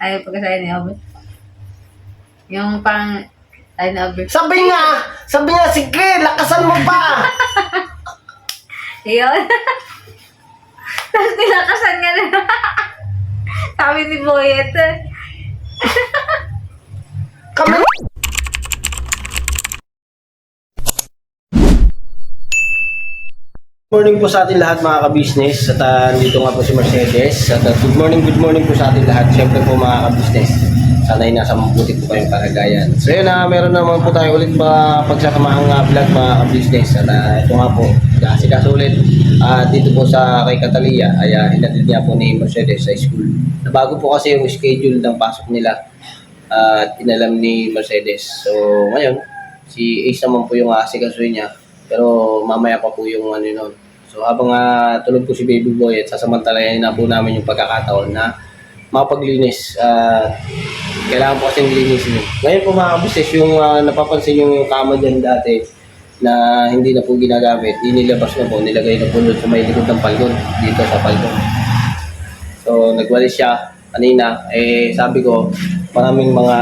Ayaw pagkasabi ni Obby. Yung pang, ay na Obby. Sabi nga, sige, lakasan mo pa. Yun. Tapos nilakasan nga na. Sabi ni Boyet. Kami. Good morning po sa ating lahat mga ka-business at dito nga po si Mercedes at good morning po sa ating lahat. Siyempre po mga ka-business, sana'y nasa mabuti po kayong kalagayan. So yun meron naman po tayo ulit pagsasamahang vlog mga ka-business at ito nga po, kasi ulit dito po sa kay Catalia ay hinatid niya po ni Mercedes sa school. Nabago po kasi yung schedule ng pasok nila at inalam ni Mercedes. So ngayon, si Ace naman po yung asikasuhin niya. Pero mamaya pa po yung ano nun. So habang tulog po si Baby Boy at sasamantalayan na po namin yung pagkakataon na mapaglinis. Kailangan po kasing linisin yun. Ngayon po mga kabustes, yung napapansin yung kama dyan dati na hindi na po ginagamit, inilabas na po, nilagay na po doon sa may likod ng palgon, dito sa palgon. So nagwalis siya kanina, sabi ko, maraming mga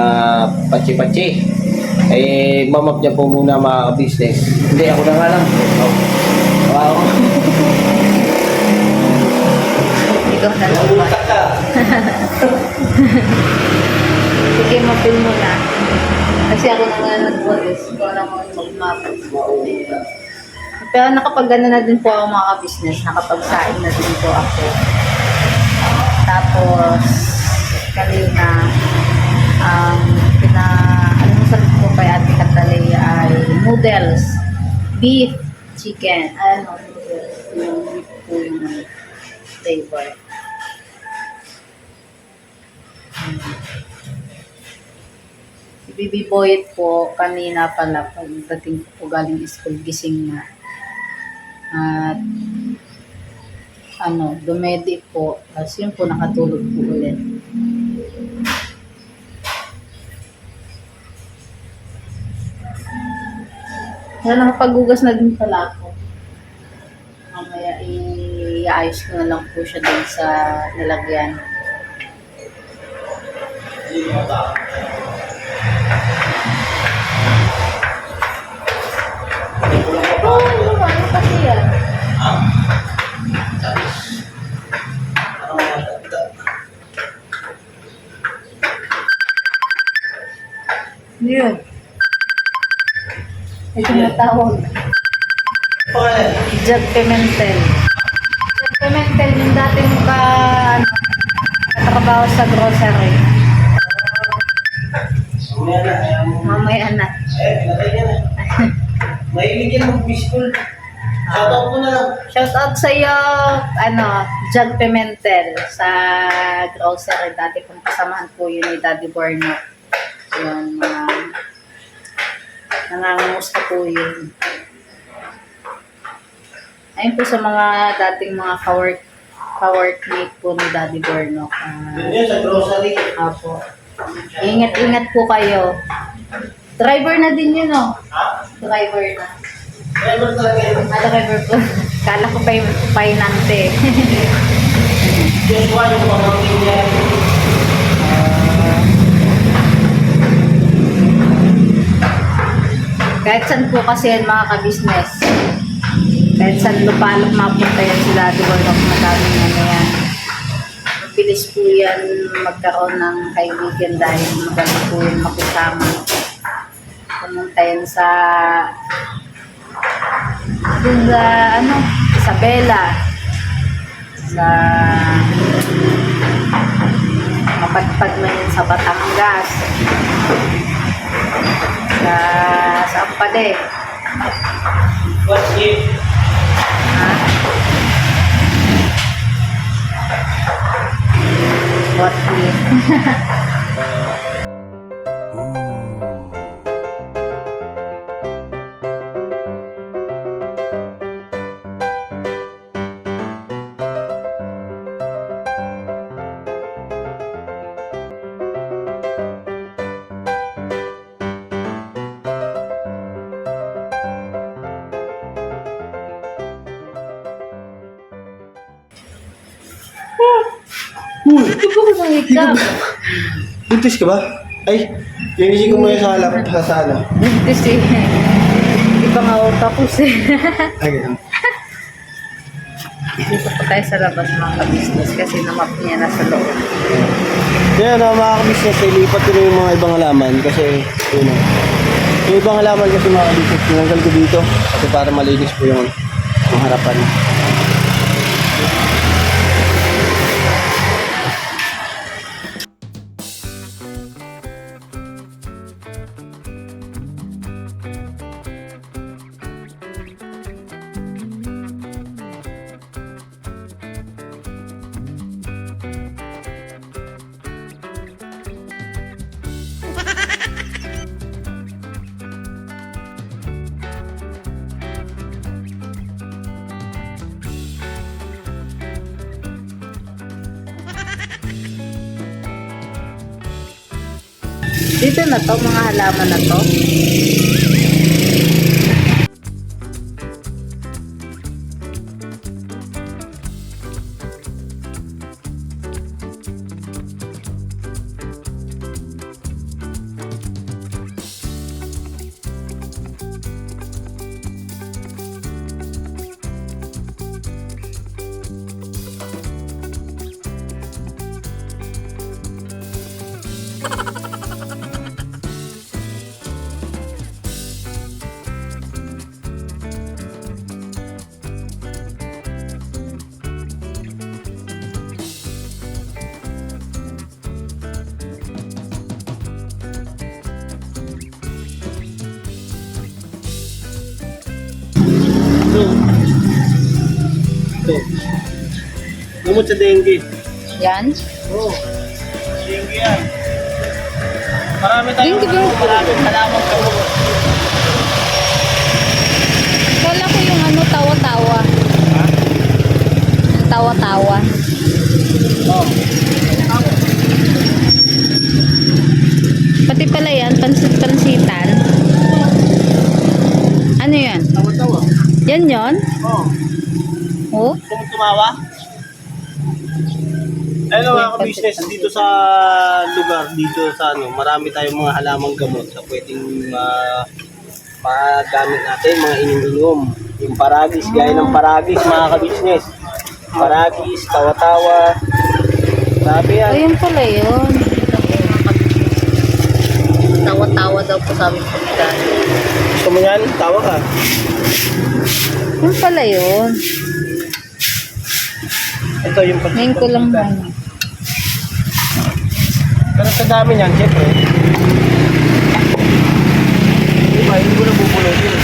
patsi-patsi. Mamap niya po muna mga business. Hindi, ako na nga lang. Wow. Ikaw na lang ba? Sige, mapil mo na. Kasi ako na nga nag-walis. Ikaw na mag-map. Pero nakapag-ano na din po ako mga business. Nakapag-sain na din po ako. Tapos, kanina, sabi ko kay Ate Catalia ay noodles, beef, chicken, noodles, yung beef po yung flavor. Si Baby Boyet po, kanina pala, pagdating po galing school, gising na. At, dumedi po, tapos yun po, nakatulog po ulit. Kaya nakapag-ugas na din pala ako. Mamaya i-ayos ko na lang po siya din sa nilagyan. Ano kasi yan? Yun. Ito na tawag. Jag Pimentel. Jag Pimentel, yung dating katrabaho sa grocery. Mamaya na. Mahilig yan mag-biscool. Shoutout mo na lang. Shoutout sa iyo, Jag Pimentel sa grocery. Dati pong kasamahan po yun ni Daddy Borno. Yung nangangamusta po yun. Ayun po sa mga dating mga ka-workmate po ni Daddy Borno. Yun sa grocery. Apo. Ingat-ingat po kayo. Driver na din yun, no? Ha? Driver na. Driver talaga yun. Driver po. Kala ko pa yung painante. Just one yung pamangkin niya. Kahit saan po kasi yan mga ka-business. Kahit saan lupalok mapunta yan sila, di ba madaming yan. Mabilis po yan magkaroon ng kaibigan dahil magaling po yung makisama. Pumunta yan sa Isabela. Sa mapagpag na yun sa Batangas. Saan pa din? What's it? What if? Uy! mahikap. Buntis ka ba? Ay, linisin ko muna sa halap sa ano. Buntis eh. Iba nga tapos eh. Ay, ganun. Dito po tayo sa labas mga ka-business kasi namap niya na sa loob. Kaya na mga kabisnes, ilipat ko na yung mga ibang halaman kasi yun o. Yung ibang halaman kasi mga kabisnes, tinanggal ko dito kasi para malinis po yung harapan. Dito na to, mga halaman na to. Ito. Gamot sa dengue. Yan. Oo. Dengue yan. Marami tayong Dengue ba? maraming halaman sa ulo. Kala ko yung ano, tawa-tawa. Ha? Yung tawa-tawa. Oo. Pati pala yan, pansit-pansitan. Ano yan? Tawa-tawa. Yan yon? Oo. Oh? Kung tumawa? Ayun mga ka-business, dito sa lugar, dito sa ano, marami tayong mga halamang gamot na pwedeng magamit natin, mga inom-inom. Yung paragis, gaya ng paragis mga ka-business. Paragis, tawa-tawa. Sabi yan. Ayun pala yun. Tawa-tawa daw po sabi ko nila. Gusto mo yan? Tawa ka. Yun pala yun. Ito yung Ngayon ko lang ano. Pero sa dami niyan, siyempre. Diba, hindi ko nabubulog yun.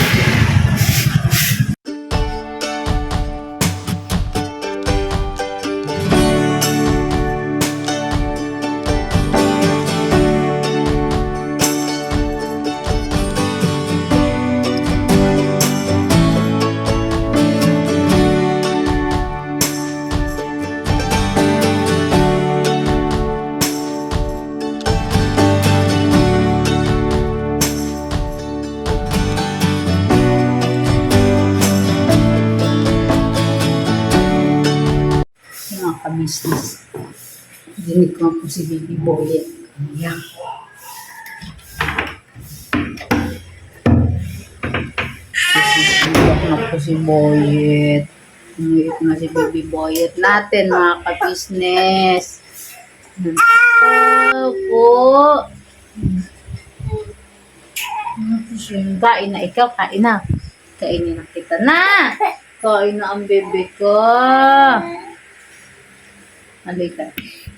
Mga ka-business. Dinig ko po si Baby Boyet. Ayan. Umiyak na po si Boyet. Umiyak na si Baby Boyet natin mga ka-business. Po. Kain na ikaw, kain na. Kainin na kita na. Kain na ang bebe ko. Halika.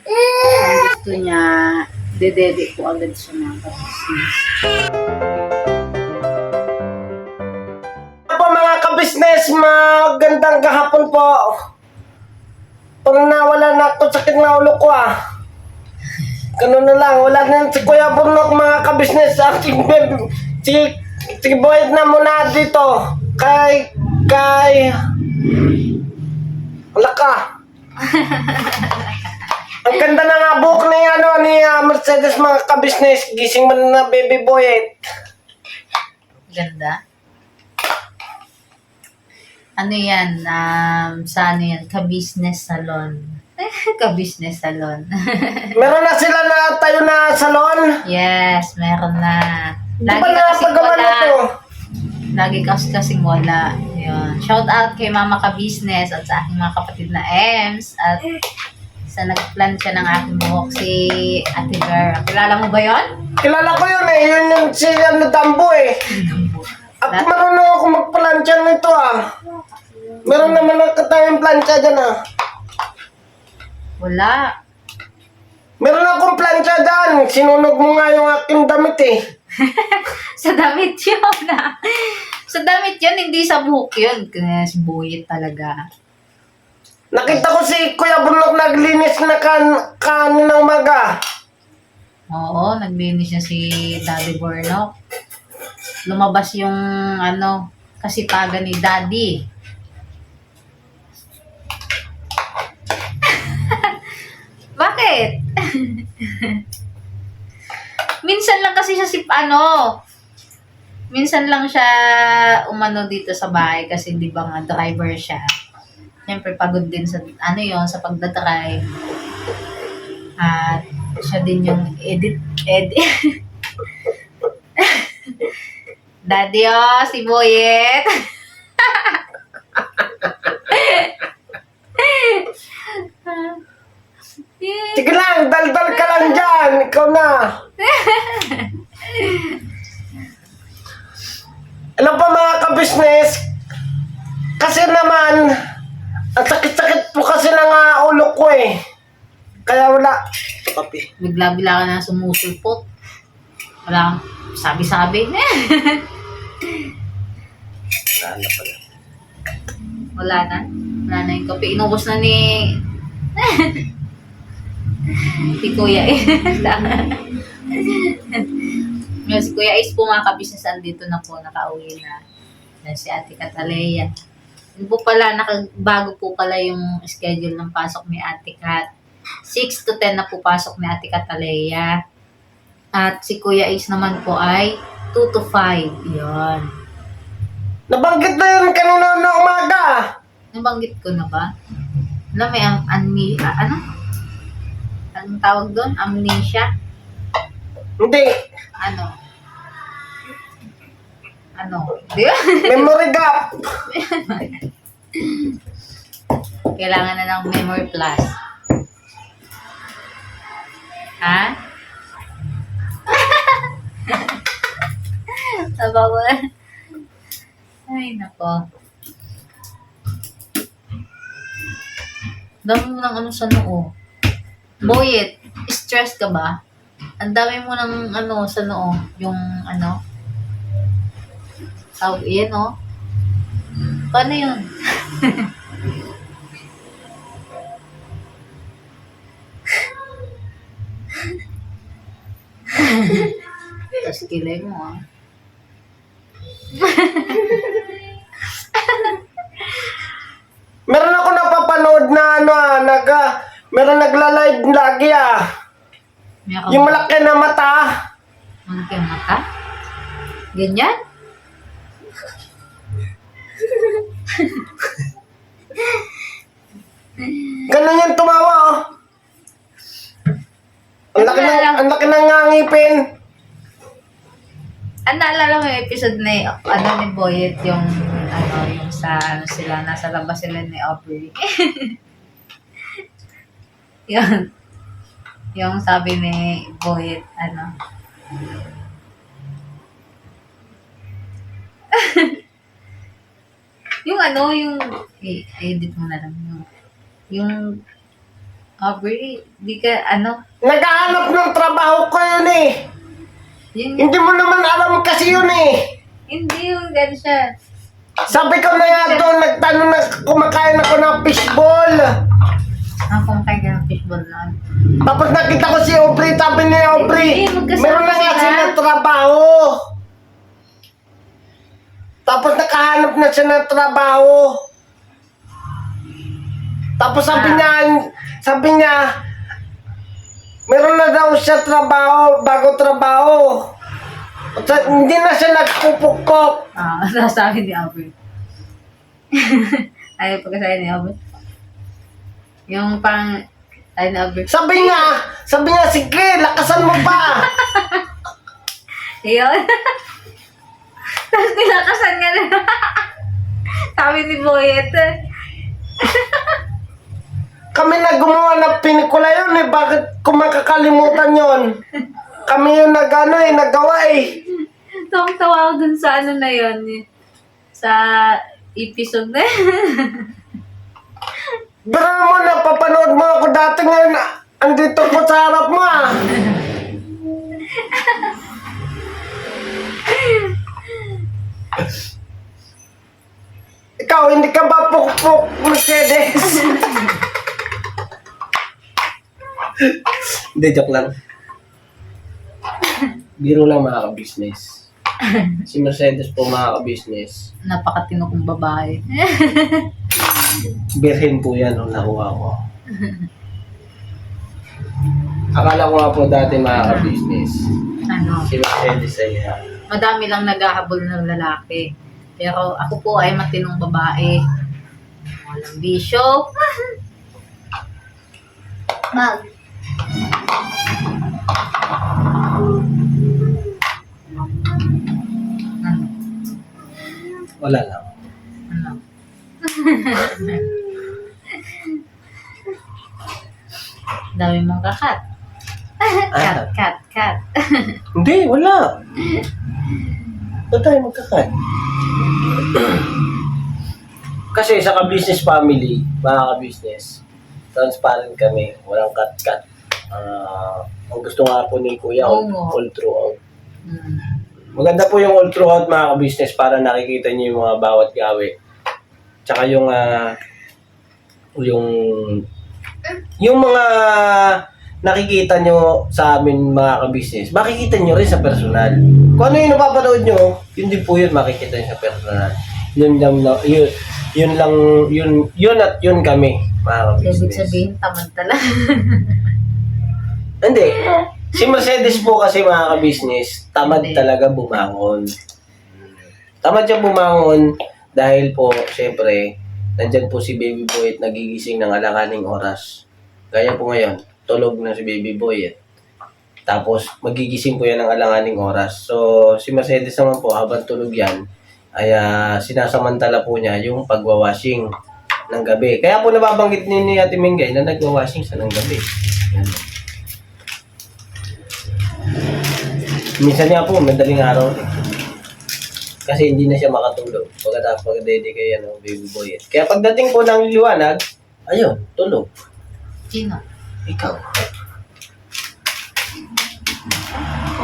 Ang gusto niya, dedede ko agad siya mga ka-business. Po mga ka-business, magandang kahapon po. Parang nawala na ako, sakit na ulo ko ah. Ganun na lang, wala na si Kuya Burnok mga ka-business. Si Boyd na muna dito. Wala ka. Ang ganda na nga buhok ni Mercedes mga ka-business. Gising man na Baby Boyd. Ganda. Ano yan? Sa ano yan? Ka-business salon. Ka-business salon. Meron na sila na tayo na salon. Yes, meron na. Di Lagi ba ka kasing napagawa wala. nito? Lagi kasing wala. Yun. Shout out kay Mama Ka-business at sa aking mga kapatid na Ems. At sa nag-plan siya ng aking buhok si Ate Ver. Kilala mo ba yon? Kilala ko yun eh. Yun yung si ano, Dambo eh. At marunong ako magplansya nito ah. Meron naman na tayong plansya dyan ah. Wala. Meron akong plansya dyan. Sinunog mo nga yung aking damit eh. Sa damit yun ah. Sa damit yun, hindi sa buhok yun. Kaya si Boyet talaga. Nakita ko si Kuya Bunok naglinis na kaninang maga. Oo, naglinis niya si Daddy Bornok. Lumabas yung ano, kasipagan ni Daddy. Bakit? Minsan lang kasi siya minsan lang siya umano dito sa bahay kasi di ba nga driver siya. Siyempre pagod din sa sa pagdadrive. At siya din yung edit. Daddy si Boyet. Sige lang, daldal ka lang dyan. Ikaw na. Alam pa mga ka-business, kasi naman, ang sakit-sakit po kasi ng ulo ko eh. Kaya wala. Ito kape. Bigla-bigla ka na sumusulpot. Wala kang sabi-sabi. Wala na pala. Wala na. Wala na yung kape. Inubos na ni si Kuya Yung si Kuya Ace po mga kabisnes andito na po. Nakauwi na. Yan si Ate Catalea. Yun po pala, bago po pala yung schedule ng pasok ni Ate Kat. 6 to 10 na po pasok ni Ate Catalea. At si Kuya Ace naman po ay 2 to 5. Yun. Nabanggit na yun kanina na umaga. Nabanggit ko na ba? Alam, may ano? Anong tawag doon? Amnesia? Hindi. Ano? Di ba? Memory gap. Kailangan na ng memory plus. Ha? Sabaw ko. Ay, nako. Dami mo ng ano sa noo. Boyet, stress ka ba? Ang dami mo ng ano sa noo. Yung ano. Tawag yan, oh. Paano yun? Tapos kilay mo, ah. Meron ako napapanood na meron nagla-live lagi ah. Yung malaki na mata. Malaki ang mata? Ganyan? Ganun yung tumawa oh. Ang laki ng ngipin. Ang naalala mo yung episode na ni Boyet, yung sa sila, nasa labas sila ni Aubrey. yung sabi ni Boyet, yung edit mo na lang yung Aubrey, di ka, Naghahanap ng trabaho ko yun eh. Hindi mo naman alam kasi yun eh. Hindi yung gano'n siya. Sabi ko na nga doon, nagtanong na kumakain ako ng fishball. Kumakain ka ng fishball na. Tapos nakita ko si Aubrey, sabi ni Aubrey, meron na nga siya ng trabaho. Tapos nakahanap na siya ng trabaho. Tapos sabi niya, meron na daw siya trabaho, bago trabaho. Hindi na siya nagpupukok. Sasabi ni Aubrey. Ayaw pagkasabi ni Aubrey. Yung pang, I love you. Sabi nga, sige, lakasan mo pa. Ayun. Tapos nilakasan nga na. Sabi ni Boyet. Kami na gumawa ng pelikula yun eh. Bakit ko makakalimutan yun? Kami yung nagawa eh. Tawang-tawa ako dun sa ano na yun. Sa episode na Pero mo na, papanood mo ako dati ngayon. Andito ko sa harap mo ah. Ikaw, hindi ka ba pukpuk, Mercedes? Hindi, joke lang. Biro lang mga ka-business. Si Mercedes po mga ka-business. Napakatino kong babae. Birhen po yan nung nakuha ko. Akala ko nga po dati mga ka-business. Ano? Si Mercedes ay Madami lang naghahabol ng lalaki. Pero ako po ay matinong babae. Walang bisyo. Mag. Ano? wala lang. Ano? Dami mong kakat. Kat. Hindi, wala. Ba't tayo magkakat? Kasi sa ka-business family, mga ka-business, transparent kami, walang cut-cut. Ang gusto nga po ni Kuya, all throughout. Hmm. Maganda po yung all throughout mga ka-business para nakikita niyo yung mga bawat gawi. Tsaka yung mga nakikita nyo sa amin mga ka-business, makikita nyo rin sa personal. Kung ano yung napapanood nyo, yun din po yun makikita nyo sa personal. Yun at yun kami, mga ka-business. Ibig sabihin, tamad talaga. Hindi. Si Mercedes po kasi mga ka-business, tamad talaga bumangon. Tamad siya bumangon dahil po, syempre, nandyan po si Baby Boy at nagigising ng alanganing oras. Gaya po ngayon, tulog na si Baby Boy. Tapos, magigising po yan ng alanganing oras. So, si Mercedes naman po, habang tulog yan, ay sinasamantala po niya yung pagwawashing ng gabi. Kaya po nababanggit ni Ate Mingay na nagwawashing siya ng gabi. Yan. Minsan nga po, madaling araw. Kasi hindi na siya makatulog. Pagkatapos pag-ready kay Baby Boy. Kaya pagdating po ng liwanag, ayun, tulog. Sino? Ikaw.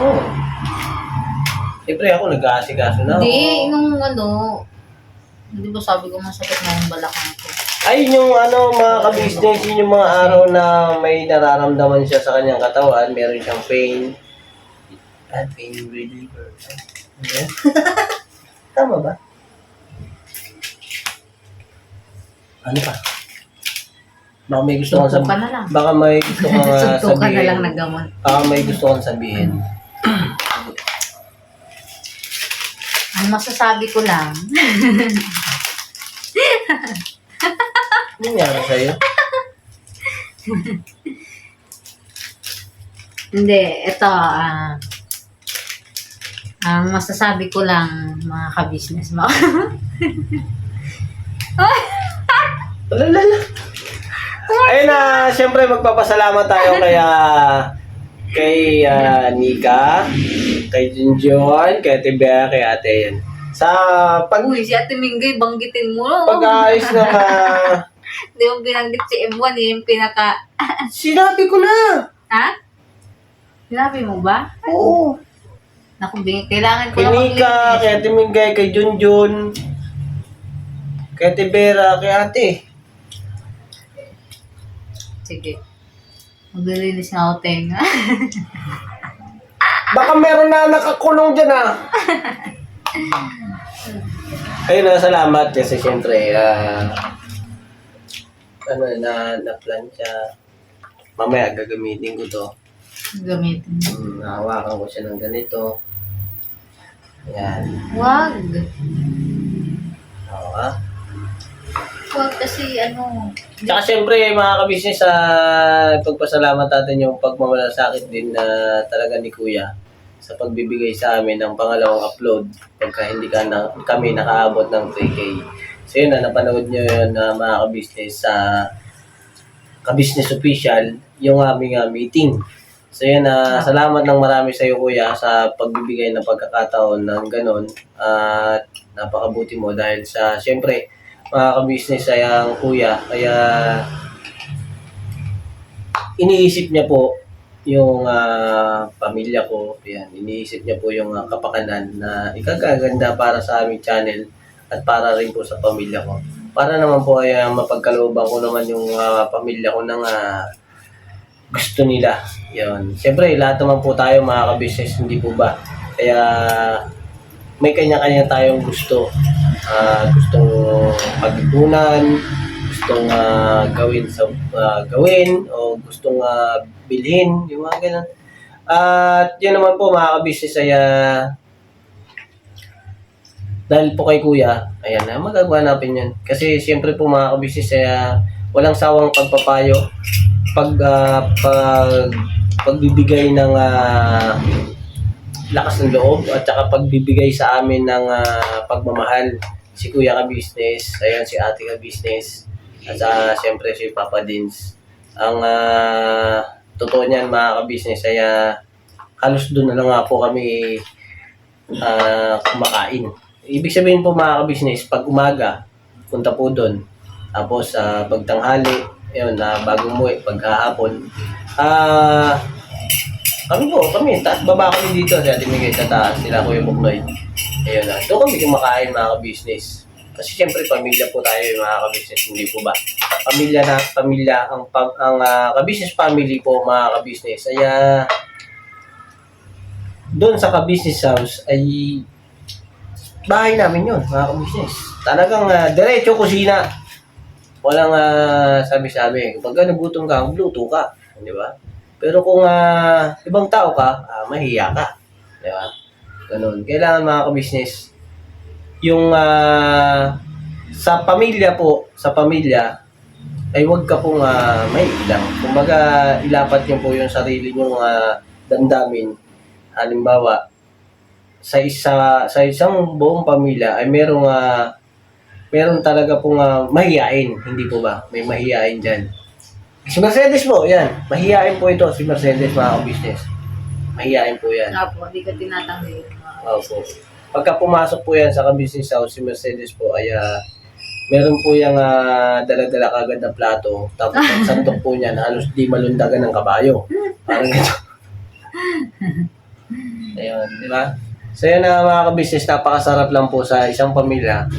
Oo. Siyempre ako nag-aasikaso na. Hindi, nung hindi ba sabi ko masakit na yung balakang ko. Ay, yung mga ka-business, yun yung mga araw na may nararamdaman siya sa kanyang katawan. Meron siyang pain. Pain reliever. Okay. Tama ba? Ano pa? Baka may gusto kang Suntukan na lang. Baka may gusto kang Suntukan sabihin. na lang ng gamot. Baka may gusto kang sabihin. Ang masasabi ko lang, Ano nangyari sa'yo? hindi, ito, ang masasabi ko lang, mga ka-business mo. Lalala. Ayun na, siyempre magpapasalamat tayo kay Nika, kay Junjun, kay Ate Bea, kay Ate yan. Sa Uy, si Ate Mingay, banggitin mo. pag-aayos ng Hindi mo binanggit si M1, yung pinaka... sinabi ko na. Ha? Sinabi mo ba? Oo. Naku, kailangan ko Kay na Nika, kay Ate Mingay, kay Junjun, kay Ate Bea, kay Ate. Sige. Maglilinis na ako tenga. Baka meron na nakakulong dyan Ayun na, salamat kasi siyempre, na-plancha. Mamaya gagamitin ko to. Gamitin mo. Nahawakan ko siya ng ganito. Ayan. Wag. Oo, Huwag kasi ano, Tsaka syempre mga kabisnes, pagpasalamat natin yung pagmamalasakit din na talaga ni Kuya sa pagbibigay sa amin ng pangalawang upload pagka hindi kami nakaabot ng 3K. So yun na, napanood nyo yun na mga kabisnes sa Kabisnes Official, yung aming meeting. So yun, salamat ng marami sa iyo Kuya sa pagbibigay ng pagkakataon ng ganon at napakabuti mo dahil sa syempre mga kabisnes ay ang Kuya kaya iniisip niya po yung pamilya ko, yan, iniisip niya po yung kapakanan na ikagaganda para sa aming channel at para rin po sa pamilya ko. Para naman po ay mapagkalooban ko naman yung pamilya ko ng gusto nila. Yun. Siyempre, lahat naman po tayo mga kabisnes, hindi po ba? Kaya may kanya-kanya tayong gusto. Gustong pagtutunan, gustong gawin o gustong bilhin, yung mga ganun. At yun naman po mga kabisnes ay dahil po kay Kuya, ayan na, magagawa natin yan. Kasi siyempre po mga kabisnes ay walang sawang pagpapayo, pagbibigay ng lakas ng loob at saka pagbibigay sa amin ng pagmamahal. Si Kuya Kabisnes, ayan si Ate Kabisnes, at siyempre si Papa Dins. Ang totoo niyan mga kabisnes ay halos doon na lang nga po kami kumakain. Ibig sabihin po mga kabisnes, pag umaga, punta po doon. Tapos pagtanghali, yun, bago umuwi, paghahapon. Kami, taas baba kami dito. Si Ate Miguel sa taas, sila Kuya Buknoy. Ayun na. Doon kami kumakain mga kabisnes. Kasi siyempre pamilya po tayo mga kabisnes, hindi po ba? Pamilya, ang kabisnes family po mga kabisnes. Ay doon sa kabisnes house ay bahay namin yun mga kabisnes. Talagang diretso kusina. Walang sabi-sabi. Kapag nagutom ka, magluto ka. Di ba? Pero kung ibang tao ka, mahiya ka. Di ba? Ganun. Kailangan mga kabisnes, yung sa pamilya ay huwag ka pong may ilang. Kumbaga, ilapat niyo po yung sarili niyo damdamin. Halimbawa, sa isang buong pamilya ay meron talaga pong mahiyain, hindi po ba? May mahiyain dyan. Si Mercedes po, yan. Mahiyain po ito, si Mercedes, mga kabisnes. Mahiyain po yan. Opo, hindi ko tinatanggi. Opo. Pagka pumasok po yan sa kabisnes house, si Mercedes po ay meron po yung dala-dala kagad na plato. Tapos ang santok po niyan, halos di malundagan ng kabayo. Parang ito. Ayun, di ba? So yun mga kabisnes, napakasarap lang po sa isang pamilya.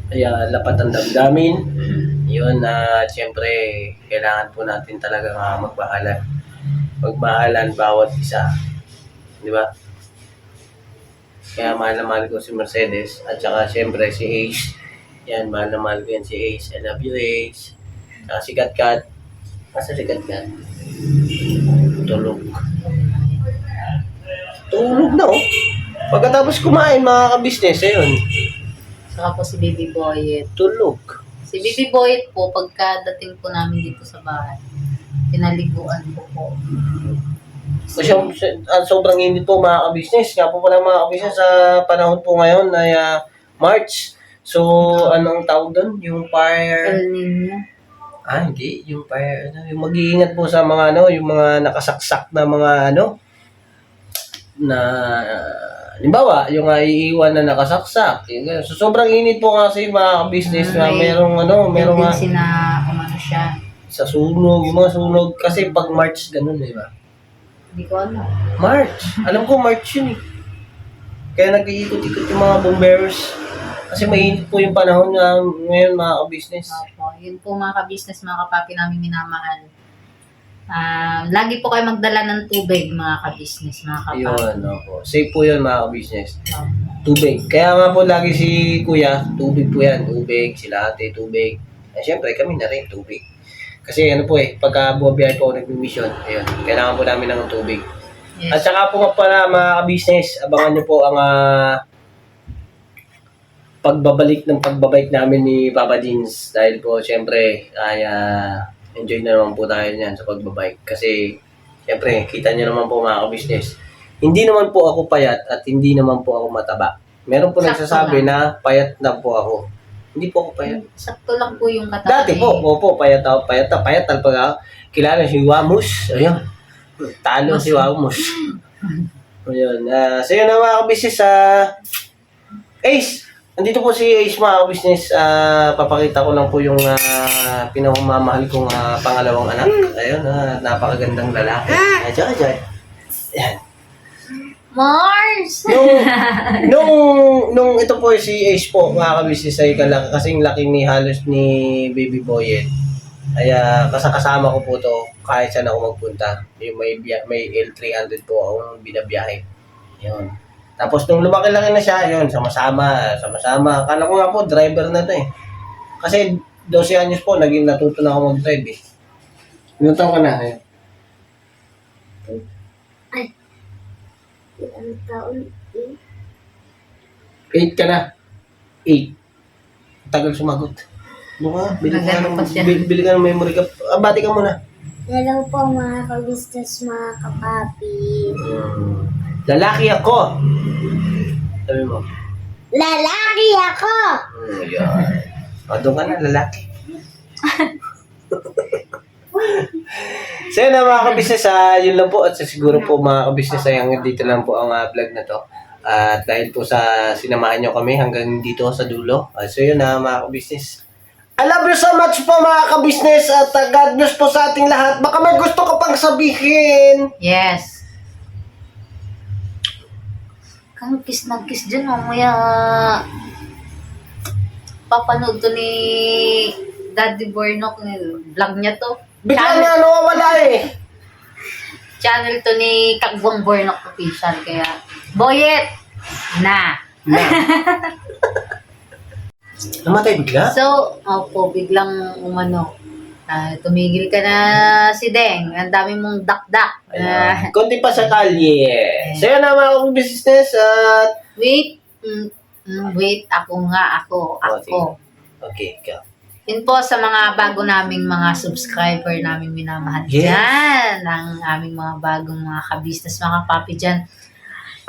Kaya lapat ang damdamin. Yun siyempre, kailangan po natin talaga magmahalan bawat isa. Di ba? Kaya mahal na mahal ko si Mercedes. At saka siyempre si Ace. Yan, mahal na mahal ko yan si Ace. I love you Ace. Saka si Katkat. Asa si Katkat? Tulog na oh. Pagkatapos kumain mga kabisnes, ayun. Saka po si Baby Boyet. Tulog. Si Baby Boyet po, pagkadating po namin dito sa bahay, pinaliguan ko po. Kasi sobrang init po mga kabisnes. Nga po pala mga kabisnes sa panahon po ngayon ay March. So, anong tawag doon? Yung fire... El Nino. Hindi. Yung fire... Yung mag-iingat po sa mga yung mga nakasaksak na mga na halimbawa, yung iiwan na nakasaksak. So, sobrang init po kasi mga kabisnes na merong tendency na umano siya. sa sunog, yung mga sunog. Kasi pag March, ganun, di ba? Hindi ko ano. March. Alam ko, March yun eh. Kaya nag-iikot-ikot yung mga bomberos. Kasi mainit po yung panahon na ngayon mga kabisnes. Opo. Yun po mga kabisnes, mga kapapi namin minamahal. Lagi po kayo magdala ng tubig mga kabisnes, mga kapapi. Yun, opo. Safe po yun mga kabisnes. Opo. Tubig. Kaya nga po lagi si Kuya, tubig po yan. Tubig, sila ate, tubig. Siyempre, kami na rin, tubig. Kasi pagka bumabiyahe po nag-mission, ayun, kailangan po namin ng tubig. Yes. At saka po nga pala mga kabisnes, abangan nyo po ang pagbabalik namin ni Papa Dins dahil po syempre ay enjoy na naman po tayo niyan sa pagbabike kasi syempre kita niyo naman po mga ka-business. Hindi naman po ako payat at hindi naman po ako mataba. Meron po Sakto nagsasabi na payat na po ako. Hindi po ako payat. Sakto lang po yung katawan. Dati po, opo, payat talaga. Kilala si Wamos. Ayun. Talo si Wamos. Ayun. So yun na mga ka-business. Ace, andito po si Ace mga ka-business. Papakita ko lang po yung pinamamahal kong pangalawang anak. Ayun, napakagandang lalaki. Ayan. Ayan. Mars! Nung ito po si Ace po, mga ka-business, ay kasing laki ni halos ni Baby Boyet. Ay kasama ko po to kahit saan ako magpunta. Yung may L300 po akong binabiyahe. Yun. Tapos nung lumaki-laki na siya, yun, sama-sama. Akala ko nga po, driver na to eh. Kasi 12 anyos po, natuto na ako mag-drive eh. Ilang taon ka na? Ayun. Ilang taon? 8 ka na. 8. Tagal sumagot. Buka, bili ka ng memory ka. Bati ka muna. Hello po mga ka-business, mga kapapi. Lalaki ako. Sabi mo. Lalaki ako! Yan. Doon ka na, lalaki. So yun na mga ka-business, yun lang po. At siguro po mga ka-business ay hanggang dito lang po ang vlog na to. At dahil po sa sinamahan nyo kami hanggang dito sa dulo. So yun na mga ka-business. I love you so much po mga ka-business at God bless po sa ating lahat. Baka may gusto ka pang sabihin. Yes. Kang kiss na kiss dyan, mamaya papanood to ni Daddy Bornok, vlog niya to. Bigla na nawawala eh. Channel to ni Kagwang Bornok Official, kaya Boyet na. Namatay bigla? So, opo, biglang tumigil ka na si Deng. Ang dami mong dakdak. Konti pa sa kalye. So yun na mga business at... Wait. Wait, ako. Okay, ikaw. Yun po sa mga bago naming mga subscriber naming minamahal Yes. dyan. Ang aming mga bagong mga ka-business, mga papi dyan.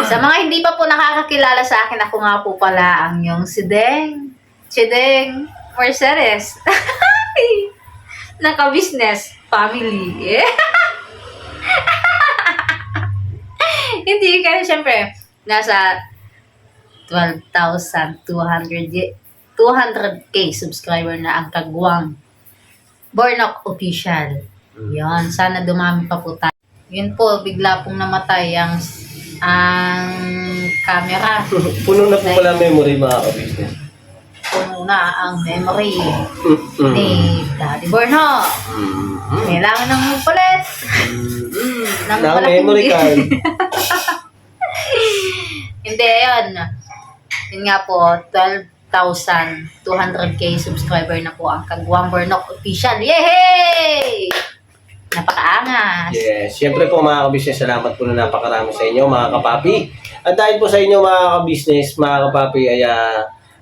Sa mga hindi pa po nakakakilala sa akin, ako nga po pala ang yung si Deng Mercedes. Naka-business family. Hindi kasi syempre nasa 200k subscriber na ang Kagwang Bornok Official. Yun, sana dumami pa po tayo. Yun po, bigla pong namatay ang camera. Puno na po pala memory mga ka-business. Puno na ang memory ni Daddy Bornok. Kailangan ng palit. Ng Na malaking memory card. Hindi, yun. Yun nga po, 12,200k subscriber na po ang Kagwang Bornok Official. Yay! Napakaangas. Yes. Siyempre po mga ka-business, salamat po na napakarami sa inyo mga kapapi. At dahil po sa inyo mga ka-business, mga kapapi, ay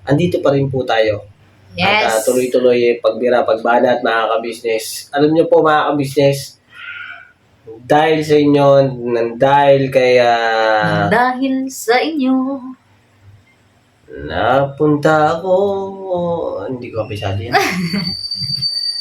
andito pa rin po tayo. Yes. At tuloy-tuloy pagbanat mga ka-business. Alam niyo po mga ka-business, dahil sa inyo, dahil Dahil sa inyo. napunta ako, hindi ko kapisado yan.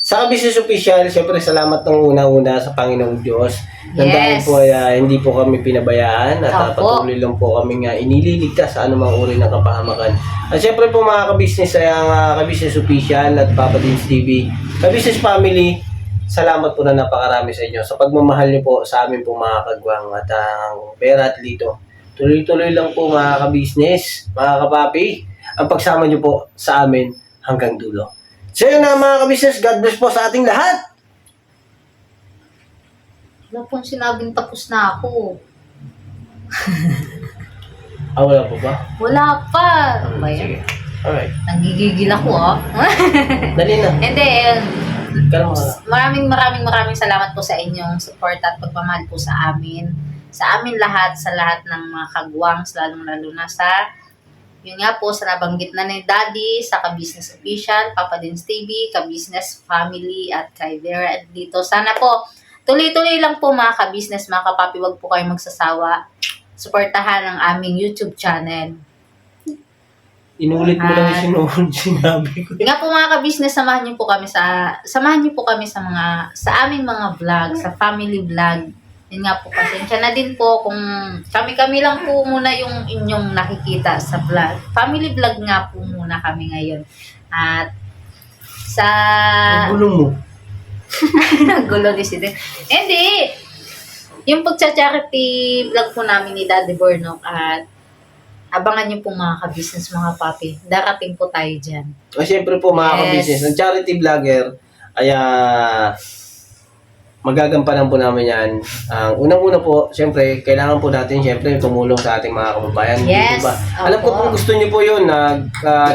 Sa Business Official, siyempre salamat ng una-una sa Panginoong Diyos. Nang dahil po hindi po kami pinabayaan at patuloy lang po kami inililigtas sa anumang uri ng kapahamakan. At siyempre po mga ka-business ay ang Business Official at Papa Dins TV, ka-business family, salamat po na napakarami sa inyo sa pagmamahal niyo po sa amin po mga kagwang at ang Pera at Lito. Tuloy-tuloy lang po mga ka-business, mga kapapi, ang pagsama niyo po sa amin hanggang dulo. So yun na mga ka-business, God bless po sa ating lahat. Wala pong sinabing tapos na ako. Wala po ba? Wala pa. Ano ba yan? Sige. Alright. Nagigigil ako, Dali na. Hindi, Kalma ka. maraming salamat po sa inyong support at pagmamahal po sa amin. Sa amin lahat, sa lahat ng mga kagwangs, lalong-lalo na sa Yun nga po, sa nabanggit na ni Daddy, sa Ka-Business Official, Papa Dins TV, Ka-Business Family, at kay Vera at dito. Sana po, tuloy-tuloy lang po mga ka-business, mga kapapi, wag po kayo magsasawa. Suportahan ang aming YouTube channel. Inulit mo lang yung sinabi ko. Yun nga po mga ka-business, samahan niyo po kami sa aming mga vlog, sa family vlog. Yun nga po, pasensya na din po kung kami-kami lang po muna yung inyong nakikita sa vlog. Family vlog nga po muna kami ngayon. At sa... Ang gulong mo. Gulo din si din. Hindi! Yung pagcha-charity vlog po namin ni Daddy Bornok at abangan niyo po mga ka-business, mga papi. Darating po tayo dyan. Siyempre po mga Yes. ka-business, ang charity vlogger ay magagampanan po namin yan. Ang unang-una po, siyempre, kailangan po natin siyempre tumulong sa ating mga kababayan. Hindi Yes, po ba? opo. Alam ko po gusto niyo po yun.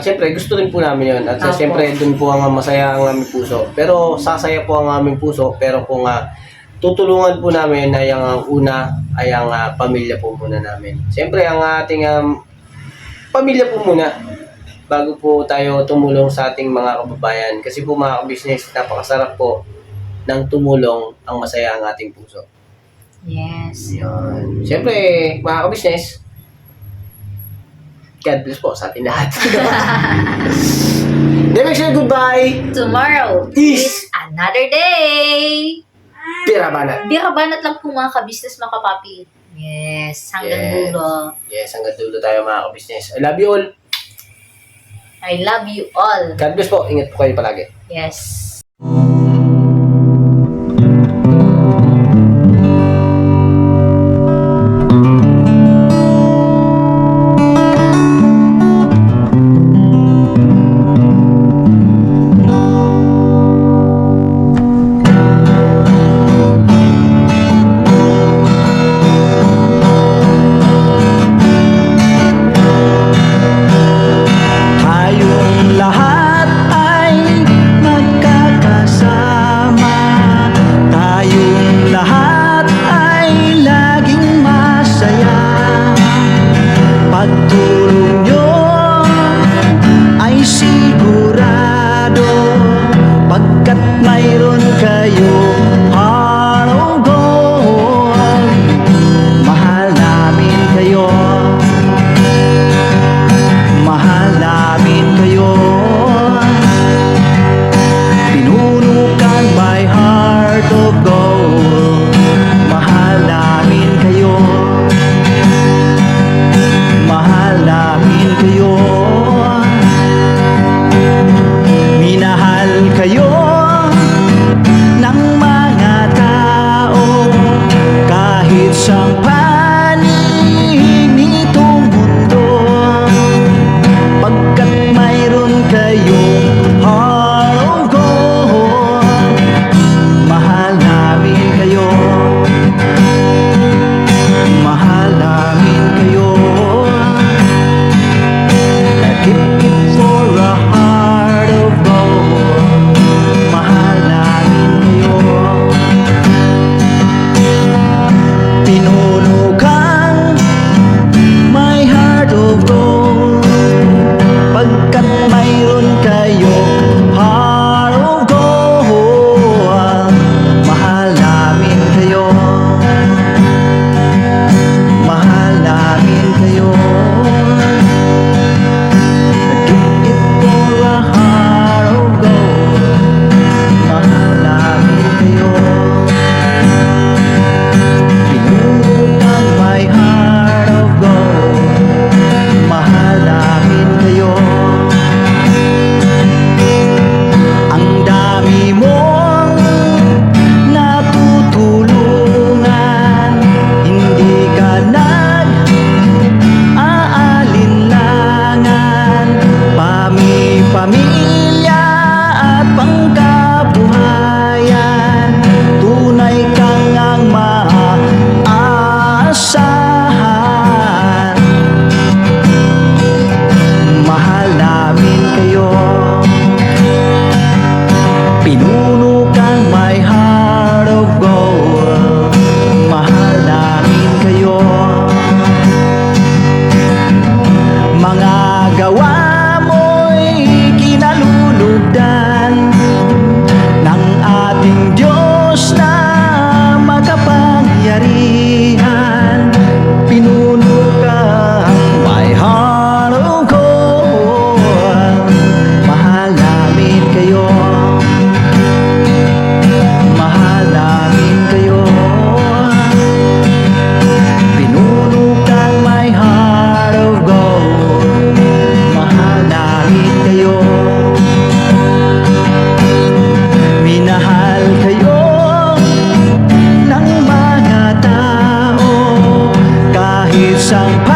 Siyempre, gusto rin po namin yun. At Opo. siyempre, dun po ang masaya ang aming puso. Pero sasaya po ang aming puso. Pero kung tutulungan po namin ay ang una ay ang pamilya po muna namin. Siyempre, ang ating pamilya po muna bago po tayo tumulong sa ating mga kababayan. Kasi po mga business, napakasarap po ng tumulong ang masaya ang ating puso. Yes. Yun. Siyempre, mga ka-business, God bless po sa ating lahat. Then make sure goodbye. Tomorrow Is is another day. Tira banat. Bira banat lang po mga ka-business, mga kapapi. Yes, hanggang Yes. dulo. Yes, hanggang dulo tayo mga ka-business. I love you all. I love you all. God bless po. Ingat po kayo palagi. Yes. Tayong lahat ay magkakasama. Tayong lahat ay laging masaya. Pagtulong nyo ay sigurado, pagkat mayroon kayo heart of gold. Mahal namin kayo. Mahal namin kayo. Pinunukan my heart of gold. Mahal namin kayo. Mahal namin kayo. Minahal kayo ng mga tao kahit sa panig nitong mundo. Pagkat mayroon kayong heart of gold, mahal namin kayo. Mahal namin kayo. Keep it for a heart of gold. Mahal namin kayo. Pinunukan my heart of gold, pagkat mayroon kayo heart of gold. Mahal namin kayo. Mahal namin kayo. Give it for a heart of gold. Mahal namin kayo. Pinunukan my heart of gold. Mahal namin kayo. Ang dami mong natutulungan, hindi ka nag-aalinlangan. Pamilya at pangkabuhayan, tunay kang ang maaasahan. Mahal namin kayo. Pinunukan my heart of gold. Mahal namin kayo. Mga isang